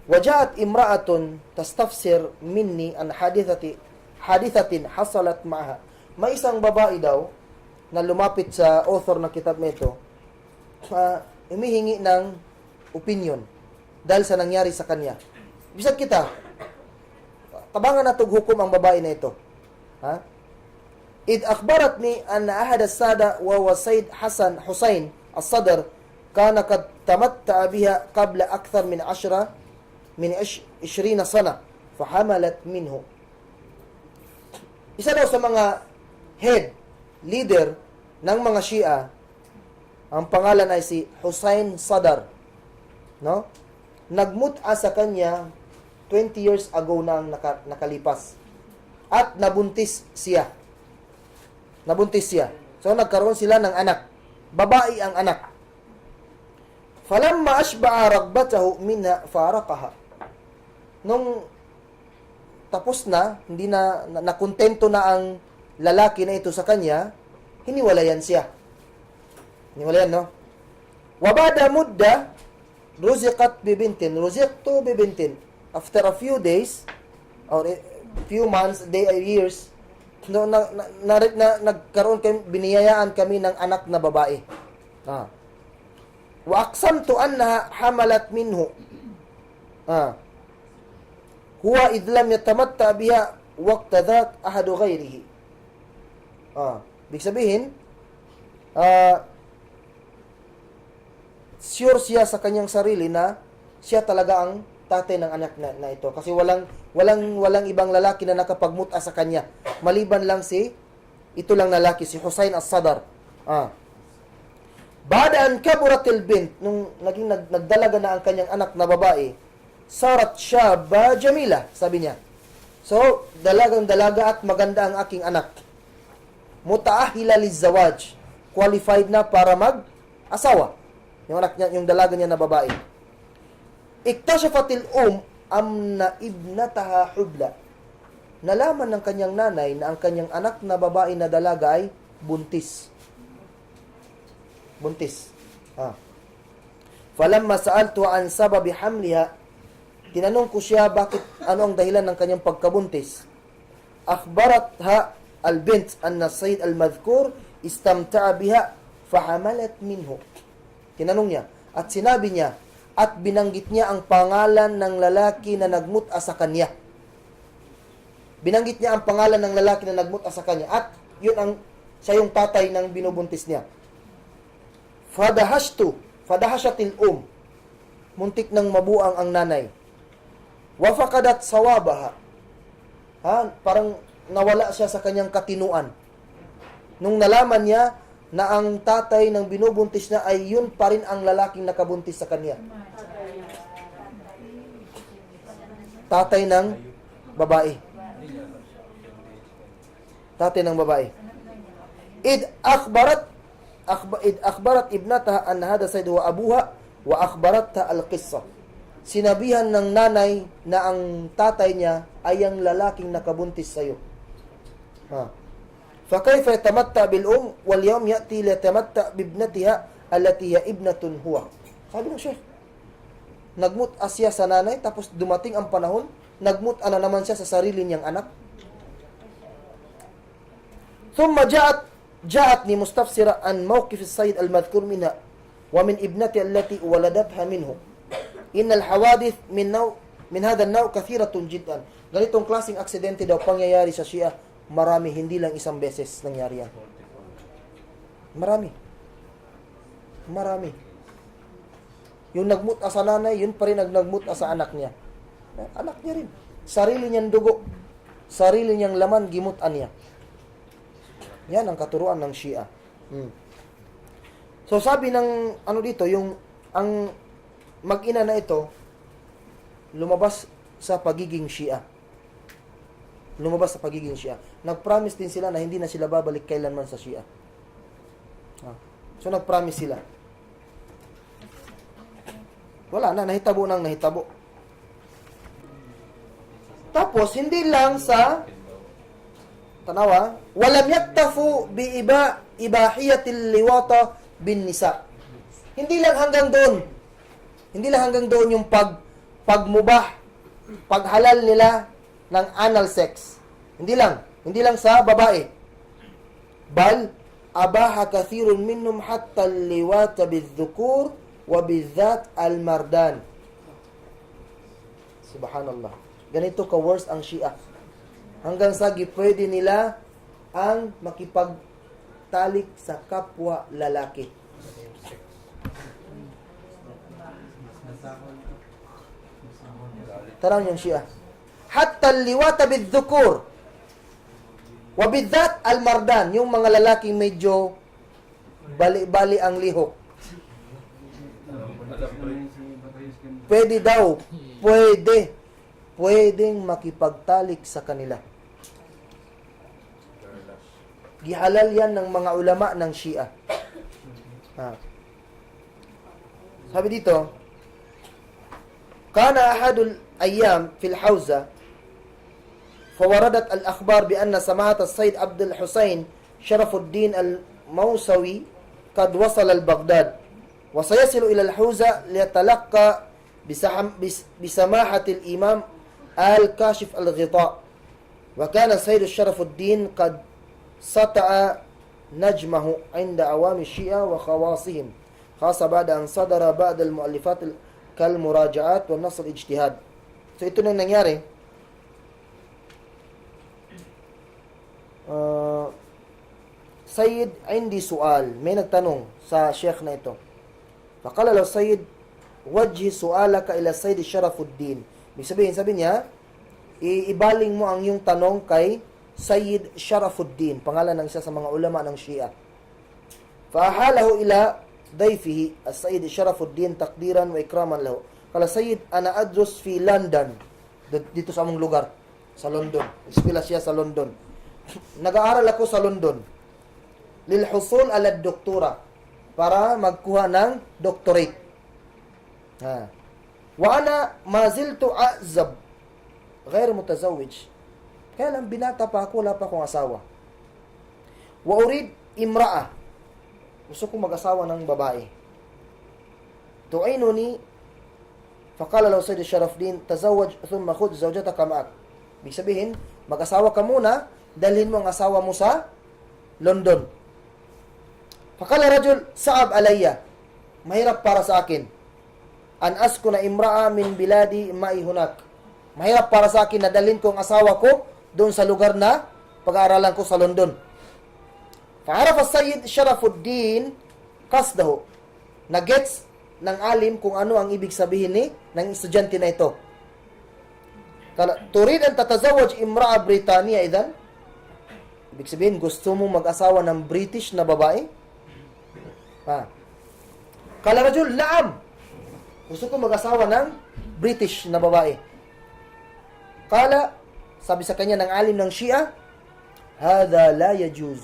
Wajaat imra'atun tastafsir minni an hadithatin hasalat ma'aha. May isang babae daw na lumapit sa author ng kitab nito, humihingi ng opinion dahil sa nangyari sa kanya. Bisag kita, tabangan na hukom ang babae na ito. Id akhbaratni anna ahad as-sada wa Sayyid Hasan Hussein as-Sadr kana kad tamatta biha qabla akthar min 20 sana فحملت منه. Isa daw sa mga head, leader ng mga Shia, ang pangalan ay si Hussein Sadr. No? Nagmut'a sa kanya 20 years ago na ang nakalipas. At nabuntis siya. Nabuntis siya. So nagkaroon sila ng anak. Babae ang anak. Falamma ashba'a ragbatahu minha faraqaha. Nung tapos na, hindi na nakontento na ang lalaki na ito sa kanya, hiniwalayan siya. Hiniwalayan, no? Wabada mudda ruziqat bibintin. Ruziqtu bibintin. After a few days, or few months, years, no, nagkaroon kami, biniyayaan kami ng anak na babae. Wa aqsamtu annaha hamalat minhu. Huwa idlam yatamatta biha waqta dhat ahadu ghayrihi. Ibig sabihin, sure siya sa kanyang sarili na siya talaga ang tatay ng anak na ito. Kasi walang ibang lalaki na nakapagmuta sa kanya. Maliban lang ito lang lalaki, si Hussein as-Sadr. Badaan kaburatil bint, nung naging nagdalaga na ang kanyang anak na babae, sarat syaba jamila, sabi niya. So, dalagang-dalaga at maganda ang aking anak. Mutaahila lizawaj, qualified na para mag-asawa. Yung anak niya, yung dalaga niya na babae. Iktashafatil amna ibnataha hubla. Nalaman ng kanyang nanay na ang kanyang anak na babae na dalaga ay buntis. Buntis. Falamma sa'altu an sababi hamliha, tinanong ko siya bakit, ano ang dahilan ng kanyang pagkabuntis. Akhbaratha al-bint anna Sayyid al-madhkur istamta'a biha fahamalat minhu. Tinanong niya at sinabi niya at binanggit niya ang pangalan ng lalaki na nagmuta sa kanya. Binanggit niya ang pangalan ng lalaki na nagmuta sa kanya at siya yung tatay ng binubuntis niya. Fadahashatil muntik nang mabuang ang nanay. Wafakadat sawabaha. Parang nawala siya sa kanyang katinuan. Nung nalaman niya na ang tatay ng binubuntis na ay yun pa rin ang lalaking nakabuntis sa kanya. Tatay ng babae. Tatay ng babae. Id akhbarat ibnataha an hada sayd wa abuha wa akhbaratha al-qissa. Sinabihan ng nanay na ang tatay niya ay ang lalaking nakabuntis sa'yo. فكيف يتمتع بالأم واليوم يأتي ليتمتع بابنتها التي هي ابنة هو. Sabi ng Sheikh, nagmut-a siya sa nanay, tapos dumating ang panahon, nagmut-a na naman siya sa sarili niyang anak. ثم جاءتني مستفسرة عن موقف السيد المذكور منها ومن ابنتها التي ولدتها منه. إن الحوادث من هذا النوع كثيرة جدا. Ganitong klaseng aksidente daw pangyayari sa Shia. Marami, hindi lang isang beses nangyari yan. Marami. Yung nagmuta sa nanay, yun pa rin nagmuta sa anak niya. Anak niya rin. Sarili niyang dugo. Sarili niyang laman, gimutan niya. Yan ang katuruan ng Shia. So sabi ng dito, ang mag-ina na ito, lumabas sa pagiging Shia. Nag-promise din sila na hindi na sila babalik kailanman sa Shia. So nag-promise sila. Wala na, nahitabo. Tapos, hindi lang sa tanawa, walam yaktafu bi ibahiyatil liwata bin nisa. Hindi lang hanggang doon yung pagmubah, paghalal nila ng anal sex. Hindi lang sa babae. Bal abaha kathirun minhum hatta liwata bidhukur wa bidhat al-mardan. Subhanallah. Ganito ka-worse ang Shia. Hanggang sa pwede nila ang makipagtalik sa kapwa lalaki. Tarang yung Shia. hatta liwata bidhukur. Wa bidhat al-mardan, yung mga lalaking medyo bali-bali ang lihok. Pwede daw, pwedeng makipagtalik sa kanila. Gihalal yan ng mga ulama ng Shia. Sabi dito, kana ahadul ayyam fil hawza فوردت الأخبار بأن سماحة السيد عبد الحسين شرف الدين الموسوي قد وصل البغداد وسيصل إلى الحوزة ليتلقى بسماحة الإمام الكاشف الغطاء وكان السيد شرف الدين قد سطع نجمه عند عوام الشيعة وخواصهم خاصة بعد أن صدر بعض المؤلفات كالمراجعات والنص الاجتهاد. So ito nang nangyari. Sayyid, indi sual. May nagtanong sa sheikh na ito. Faqala law Sayyid, wajhi su'alaka ila Sayyid Sharafuddin. Sabi niya, iibaling mo ang iyong tanong kay Sayyid Sharafuddin, pangalan ng isa sa mga ulama ng Shia. Fa'ahalahu ila dayfihi as-Sayyid Sharafuddin takdiran wa ikraman lahu. Kala Sayyid, ana adrus fi London. Dito sa among lugar, sa London. Eskwela siya sa London. Nag-aaral ako sa London. Lil husul ala doktora, para magkuha ng doctorate. Wa ana maziltu azab ghair mutazawwij. Kaya lang binata pa ako, wala pa akong asawa. Wa urid imra'a. Gusto kong mag-asawa ng babae. Tu'inuni faqala law Sayyid Sharafuddin tazawwaj thumma khudh zawjataka ma'ak. Ibig sabihin, mag-asawa ka muna, dalhin mo ang asawa mo sa London. Faqala rajul sa'ab alayya. Mahirap para sa akin. An askuna imra'a min biladi ma'i hunak. Mahirap para sa akin na dalhin ko ang asawa ko doon sa lugar na pag-aaralan ko sa London. Fa'arafa Sayyid Sharafuddin qasdahu. Nagets ng alim kung ano ang ibig sabihin ng estudyante na ito. Turid ang tatazawaj imra'a Britania idan? Ibig sabihin, gusto mo mag-asawa ng British na babae? Kala rajul, naam. Gusto ko mag-asawa ng British na babae. Kala, sabi sa kanya ng alim ng Shia, hada la yajuz.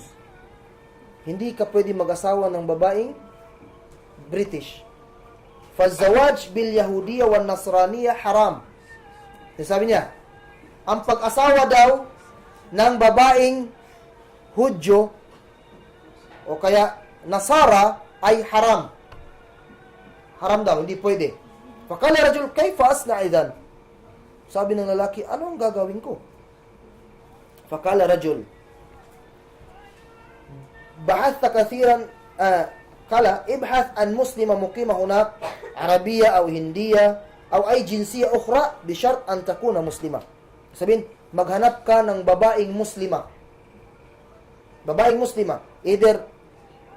Hindi ka pwede mag-asawa ng babaeng British. Fazawaj bil Yahudiya wal Nasraniya haram. Sabi niya, ang pag-asawa daw ng babaeng Hudyo o kaya Nasara ay haram. Haram daw, hindi pwede. Faqala rajul, kayfa asna idan? Sabi ng lalaki, ano ang gagawin ko? Faqala rajul, bahathta kathiran, kala, ibhath an muslima muqima hunak, Arabiya o Hindiya, o ay jinsiya ukhra, bishart an takuna muslima. Sabihin, maghanap ka ng babaeng muslima. Babaeng muslima. Either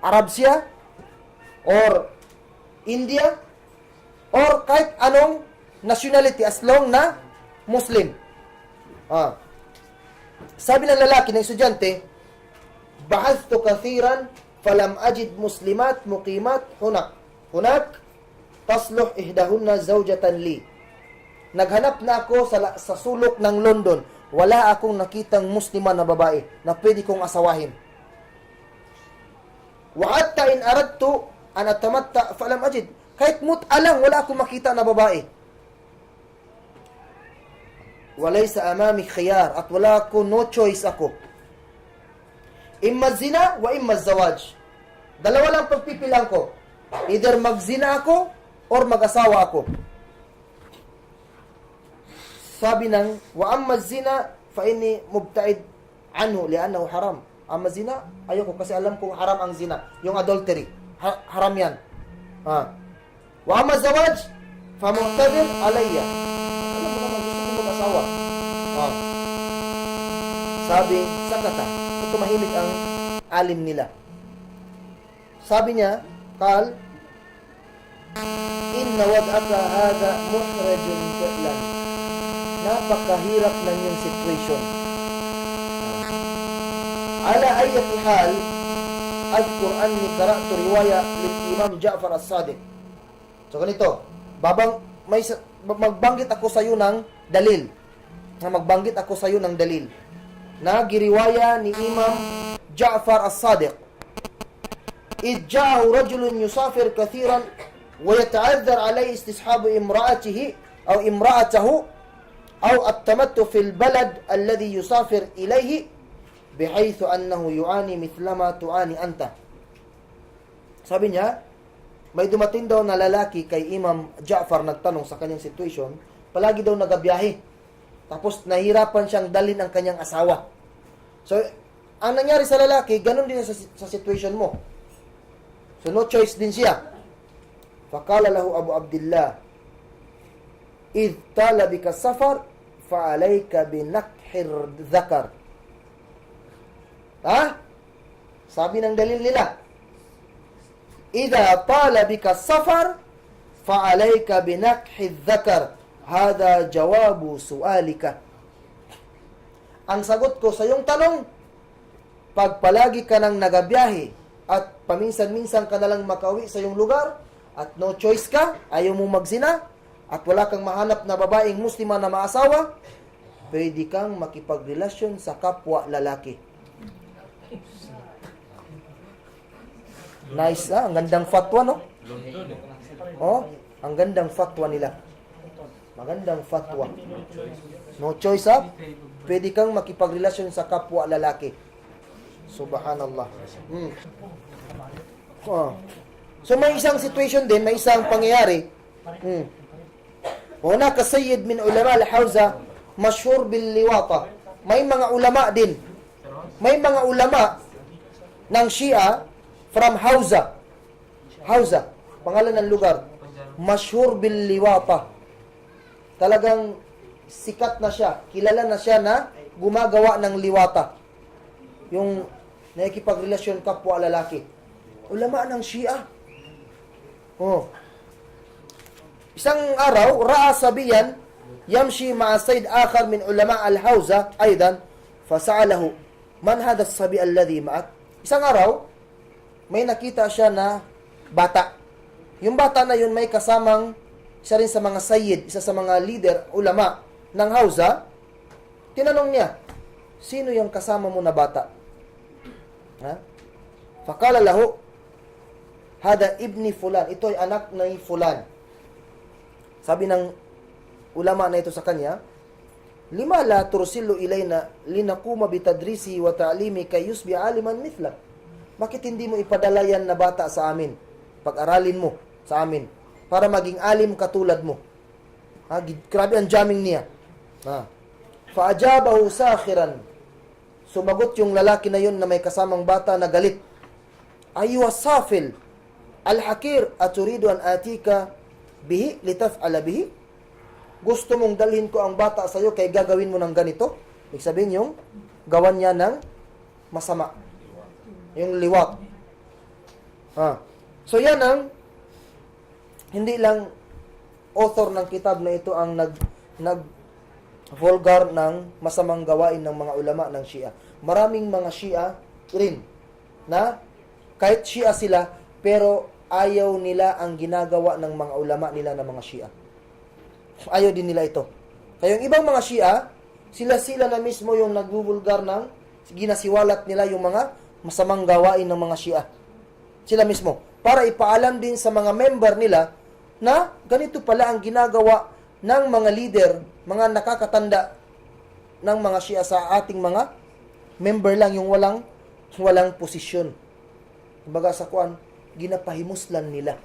Arab siya, or India, or kahit anong nationality as long na Muslim. Sabi ng lalaki, ng estudyante, bahathtu kathiran falam ajid muslimat muqimat hunak. Hunak, tasluh ihdahunna zawjatan li. Naghanap na ako sa sulok ng London. Wala akong nakitang muslima na babae na pwede kong asawahin. Wa hatta in aradtu an atamatta falam ajid. Kahit mut'a lang, wala akong makita na babae. Walaysa amami khiyar, at wala ko, no choice ako. Imma zina wa imma zawaj. Dalawa lang pagpipilang ko. Either magzina ako or mag-asawa ako. Sabi ng, wa amma zina fa inni mubta'id anhu li'annahu haram. Amma zina, ayoko kasi alam kong haram ang zina. Yung adultery. Haram yan. Wa amma zawaj fa muqtadir alayya. Alam mo naman, gusto kong mag-asawa. Sabi, sakata. Tumahimik ang alim nila. Sabi niya, Kal, inna wad'aka hadha muhrajun fi'lan. napakahirap ng yung situation. Ala ayati hal, adhkur anni qara'tu riwaya lil Imam Ja'far as-Sadiq. So ganito, magbanggit ako sa iyo ng dalil. Magbanggit ako sa iyo ng dalil na giriwaya ni Imam Ja'far as-Sadiq. إذ جاءه رجل يسافر كثيرا ويتعذر عليه استصحاب امرأته أو التمتع في البلد الذي يسافر إليه بحيث أنه يعاني مثلما تعاني أنت. Sabi niya, may dumating daw na lalaki kay Imam Ja'far, nagtanong sa kanyang situation, palagi daw nagabiyahe. Tapos nahirapan siyang dalhin ang kanyang asawa. So, ang nangyari sa lalaki, ganun din sa situation mo. So, no choice din siya. Faqala lahu Abu Abdullah, إذ طال بك السفر فعليك بنكح الذكر. Sabi ng dalil nila, إذا طال بك السفر فعليك بنكح الذكر. هذا جواب سؤالك. Ang sagot ko sa iyong tanong, pag palagi ka nang nagabiyahe at paminsan-minsan ka nalang makauwi sa iyong lugar at no choice ka, ayaw mong magsina at wala kang mahanap na babaeng muslima na maasawa, pwede kang makipagrelasyon sa kapwa lalaki. Nice, Ang gandang fatwa, no? Ang gandang fatwa nila. Magandang fatwa. No choice, Pwede kang makipagrelasyon sa kapwa lalaki. Subhanallah. So may isang situation din, may isang pangyayari. Hunaka sayyid min ulama al-Hawza mashhur bil liwata. May mga ulama din. May mga ulama ng Shia from Hawza. Hawza, pangalan ng lugar. Mashhur bil liwata. Talagang sikat na siya, kilala na siya na gumagawa ng liwata. Yung nakikipagrelasyon kapwa lalaki. Ulama ng Shia. Isang araw, ra'a sabiyan yamshi ma'a sayd akhar min ulama al-Hawza aydan fasa'alahu, man hadha as-sabi alladhi ma'ak? Isang araw, may nakita siya na bata. Yung bata na yun may kasamang isa rin sa mga sayyid, isa sa mga leader, ulama ng Hawza. Tinanong niya, sino yung kasama mo na bata? Faqala lahu, hada ibni fulan. Ito ay anak ni fulan. Sabi ng ulama na ito sa kanya, lima la tursilu ilayna linakuma bitadrisi wa ta'limi kay yusbi aliman mithla. Bakit hindi mo ipadala yan na bata sa amin? Pag-aralin mo sa amin para maging alim katulad mo. Grabe ang jamming niya. Fa'ajabahu sakhiran. Sumagot yung lalaki na yun na may kasamang bata na galit. Aywa safil al-hakir aturidu an atika bihi litaf'ala bihi. Gusto mong dalhin ko ang bata sa iyo kay gagawin mo ng ganito? Ibig sabihin yung gawan niya ng masama. Yung liwat. So yan ang hindi lang author ng kitab na ito ang vulgar ng masamang gawain ng mga ulama ng Shia. Maraming mga Shia rin na kahit Shia sila, pero ayaw nila ang ginagawa ng mga ulama nila ng mga Shia. Ayaw din nila ito. Kaya yung ibang mga Shia, sila na mismo yung nagbubulgar ng ginasiwalat nila yung mga masamang gawain ng mga Shia. Sila mismo. Para ipaalam din sa mga member nila na ganito pala ang ginagawa ng mga leader, mga nakakatanda ng mga Shia sa ating mga member lang, yung walang posisyon. Kumbaga sa kuan, ginapahimuslan nila.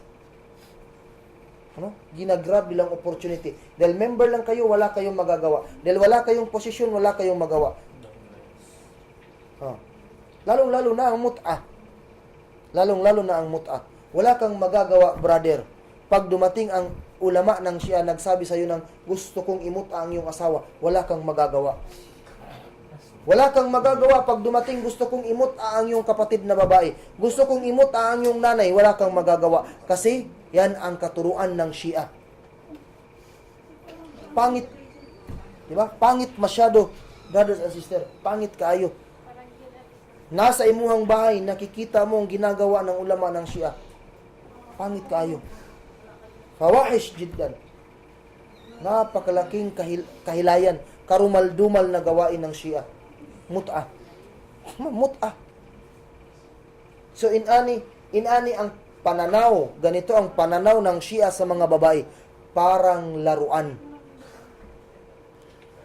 Ginagrab bilang opportunity. Dahil member lang kayo, wala kayong magagawa. Dahil wala kayong posisyon, wala kayong magawa. Lalong-lalo na ang mut'a. Lalong-lalo na ang mut'a. Wala kang magagawa, brother. Pag dumating ang ulama ng Shia, nagsabi sa iyo ng gusto kong imut'a ang iyong asawa, wala kang magagawa. Wala kang magagawa pag dumating gusto kong imut'a ang iyong kapatid na babae. Gusto kong imut'a ang iyong nanay, wala kang magagawa. Kasi yan ang katuruan ng Shia. Pangit. Di ba? Pangit masyado, brothers and sisters. Pangit kaayo. Nasa imuhang bahay, nakikita mo ang ginagawa ng ulama ng Shia. Pangit kaayo. Fawahish jiddan. Napakalaking kahilayan, karumal-dumal na gawain ng Shia. Mut'a. Mut'a. So inani ang pananaw, ganito ang pananaw ng Shia sa mga babae, parang laruan.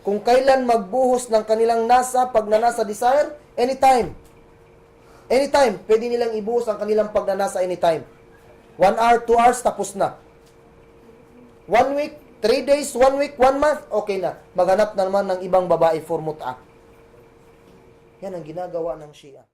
Kung kailan magbuhos ng kanilang nasa, pagnanasa desire, anytime. Anytime, pwede nilang ibuhos ang kanilang pagnanasa anytime. 1 hour, 2 hours, tapos na. 1 week, 3 days, 1 week, 1 month, okay na. Maghanap na naman ng ibang babae for mut'a. Yan ang ginagawa ng Shia.